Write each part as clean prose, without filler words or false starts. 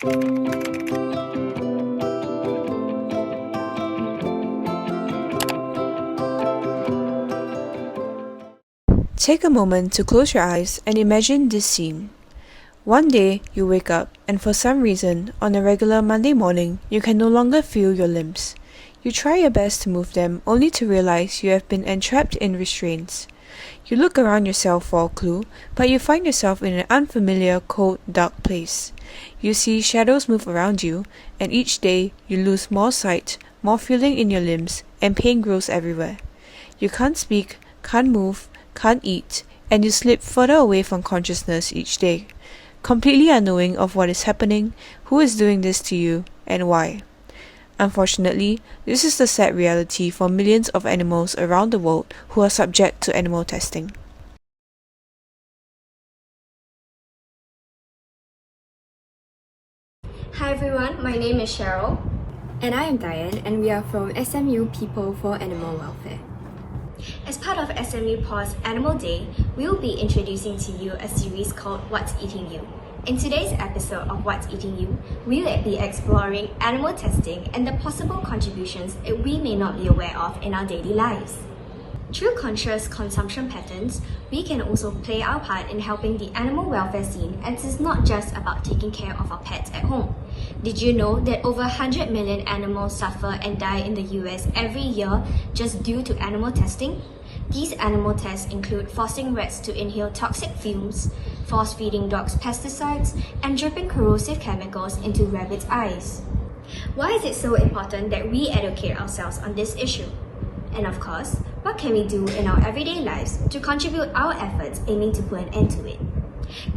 Take a moment to close your eyes and imagine this scene. One day, you wake up, and for some reason, on a regular Monday morning, you can no longer feel your limbs. You try your best to move them, only to realize you have been entrapped in restraints. You look around yourself for a clue, but you find yourself in an unfamiliar, cold, dark place. You see shadows move around you, and each day, you lose more sight, more feeling in your limbs, and pain grows everywhere. You can't speak, can't move, can't eat, and you slip further away from consciousness each day, completely unknowing of what is happening, who is doing this to you, and why. Unfortunately, this is the sad reality for millions of animals around the world who are subject to animal testing. Hi everyone, my name is Cheryl. And I am Diane, and we are from SMU People for Animal Welfare. As part of SMU PAW's Animal Day, we'll be introducing to you a series called What's Eating You. In today's episode of What's Eating You, we'll be exploring animal testing and the possible contributions that we may not be aware of in our daily lives. Through conscious consumption patterns, we can also play our part in helping the animal welfare scene, as it's not just about taking care of our pets at home. Did you know that over 100 million animals suffer and die in the US every year just due to animal testing? These animal tests include forcing rats to inhale toxic fumes, force-feeding dogs pesticides, and dripping corrosive chemicals into rabbits' eyes. Why is it so important that we educate ourselves on this issue? And of course, what can we do in our everyday lives to contribute our efforts aiming to put an end to it?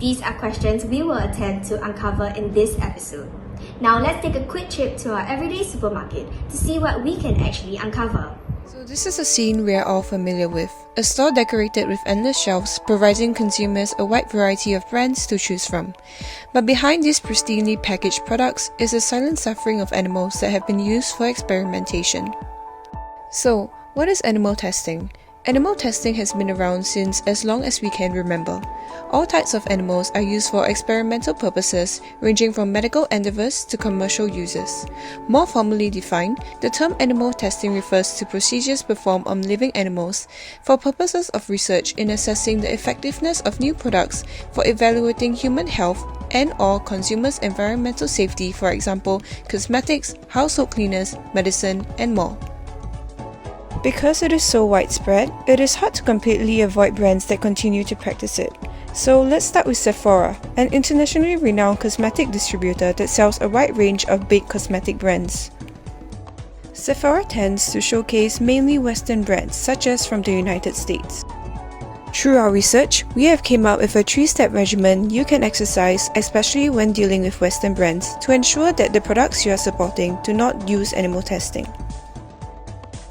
These are questions we will attempt to uncover in this episode. Now let's take a quick trip to our everyday supermarket to see what we can actually uncover. So this is a scene we are all familiar with. A store decorated with endless shelves, providing consumers a wide variety of brands to choose from. But behind these pristinely packaged products is the silent suffering of animals that have been used for experimentation. So, what is animal testing? Animal testing has been around since as long as we can remember. All types of animals are used for experimental purposes, ranging from medical endeavors to commercial uses. More formally defined, the term animal testing refers to procedures performed on living animals for purposes of research in assessing the effectiveness of new products, for evaluating human health and/or consumers' environmental safety, for example, cosmetics, household cleaners, medicine, and more. Because it is so widespread, it is hard to completely avoid brands that continue to practice it. So let's start with Sephora, an internationally renowned cosmetic distributor that sells a wide range of big cosmetic brands. Sephora tends to showcase mainly Western brands, such as from the United States. Through our research, we have come up with a 3-step regimen you can exercise, especially when dealing with Western brands, to ensure that the products you are supporting do not use animal testing.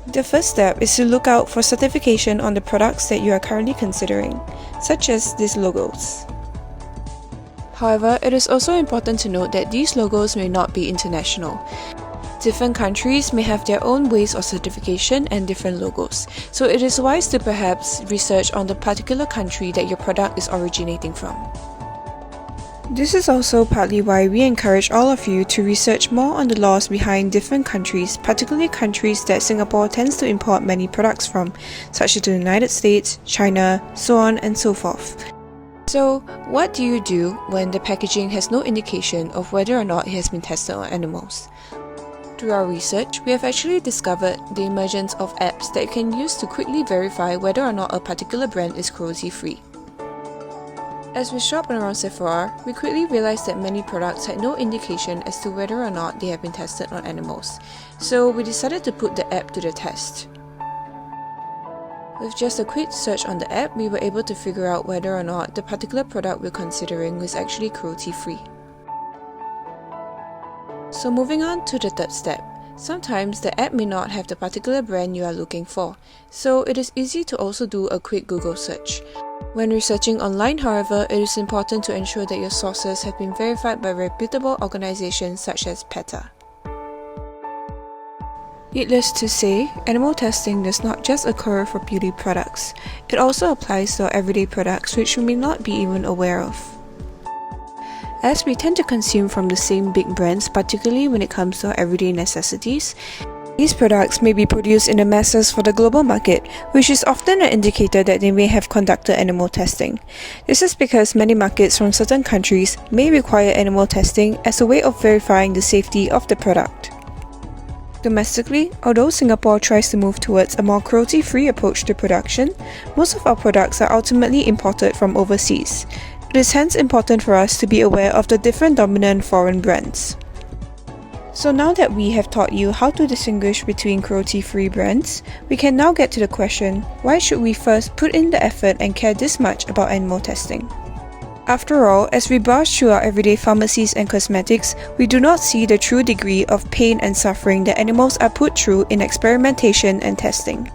The first step is to look out for certification on the products that you are currently considering, such as these logos. However, it is also important to note that these logos may not be international. Different countries may have their own ways of certification and different logos, so it is wise to perhaps research on the particular country that your product is originating from. This is also partly why we encourage all of you to research more on the laws behind different countries, particularly countries that Singapore tends to import many products from, such as the United States, China, so on and so forth. So, what do you do when the packaging has no indication of whether or not it has been tested on animals? Through our research, we have actually discovered the emergence of apps that you can use to quickly verify whether or not a particular brand is cruelty-free. As we shopped around Sephora, we quickly realized that many products had no indication as to whether or not they have been tested on animals, so we decided to put the app to the test. With just a quick search on the app, we were able to figure out whether or not the particular product we're considering was actually cruelty-free. So moving on to the third step. Sometimes the app may not have the particular brand you are looking for, so it is easy to also do a quick Google search. When researching online, however, it is important to ensure that your sources have been verified by reputable organizations such as PETA. Needless to say, animal testing does not just occur for beauty products. It also applies to our everyday products which we may not be even aware of. As we tend to consume from the same big brands, particularly when it comes to our everyday necessities, these products may be produced in the masses for the global market, which is often an indicator that they may have conducted animal testing. This is because many markets from certain countries may require animal testing as a way of verifying the safety of the product. Domestically, although Singapore tries to move towards a more cruelty-free approach to production, most of our products are ultimately imported from overseas. It is hence important for us to be aware of the different dominant foreign brands. So now that we have taught you how to distinguish between cruelty-free brands, we can now get to the question, why should we first put in the effort and care this much about animal testing? After all, as we browse through our everyday pharmacies and cosmetics, we do not see the true degree of pain and suffering that animals are put through in experimentation and testing.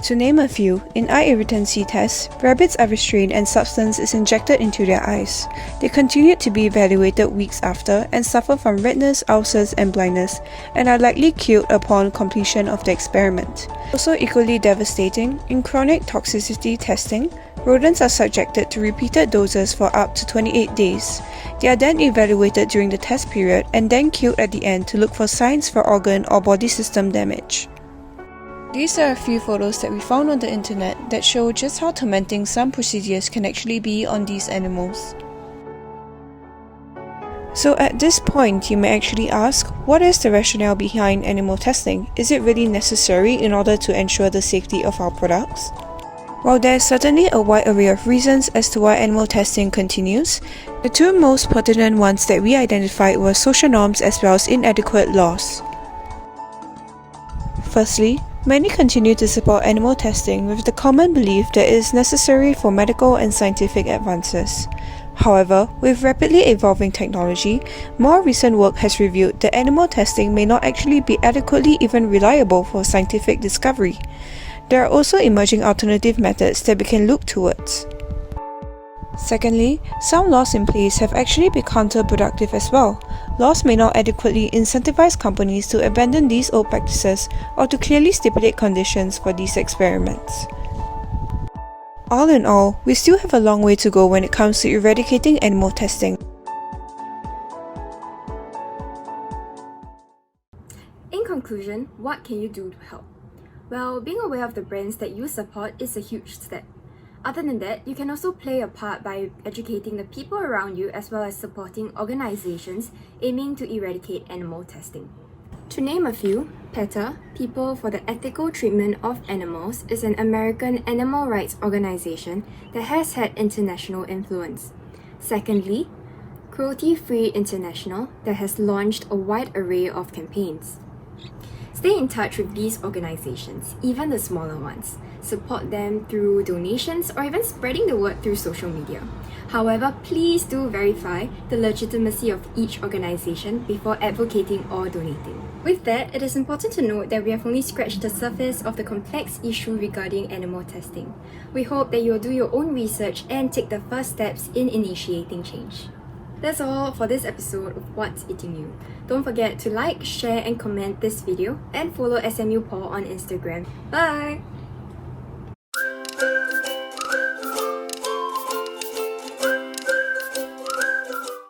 To name a few, in eye irritancy tests, rabbits are restrained and substance is injected into their eyes. They continue to be evaluated weeks after and suffer from redness, ulcers and blindness, and are likely killed upon completion of the experiment. Also equally devastating, in chronic toxicity testing, rodents are subjected to repeated doses for up to 28 days. They are then evaluated during the test period and then killed at the end to look for signs for organ or body system damage. These are a few photos that we found on the internet that show just how tormenting some procedures can actually be on these animals. So at this point, you may actually ask, what is the rationale behind animal testing? Is it really necessary in order to ensure the safety of our products? While there is certainly a wide array of reasons as to why animal testing continues, the two most pertinent ones that we identified were social norms as well as inadequate laws. Firstly, many continue to support animal testing with the common belief that it is necessary for medical and scientific advances. However, with rapidly evolving technology, more recent work has revealed that animal testing may not actually be adequately even reliable for scientific discovery. There are also emerging alternative methods that we can look towards. Secondly, some laws in place have actually been counterproductive as well. Laws may not adequately incentivize companies to abandon these old practices or to clearly stipulate conditions for these experiments. All in all, we still have a long way to go when it comes to eradicating animal testing. In conclusion, what can you do to help? Well, being aware of the brands that you support is a huge step. Other than that, you can also play a part by educating the people around you as well as supporting organizations aiming to eradicate animal testing. To name a few, PETA, People for the Ethical Treatment of Animals, is an American animal rights organization that has had international influence. Secondly, Cruelty Free International, that has launched a wide array of campaigns. Stay in touch with these organizations, even the smaller ones. Support them through donations or even spreading the word through social media. However, please do verify the legitimacy of each organization before advocating or donating. With that, it is important to note that we have only scratched the surface of the complex issue regarding animal testing. We hope that you will do your own research and take the first steps in initiating change. That's all for this episode of What's Eating You. Don't forget to like, share and comment this video and follow SMU PAW on Instagram. Bye!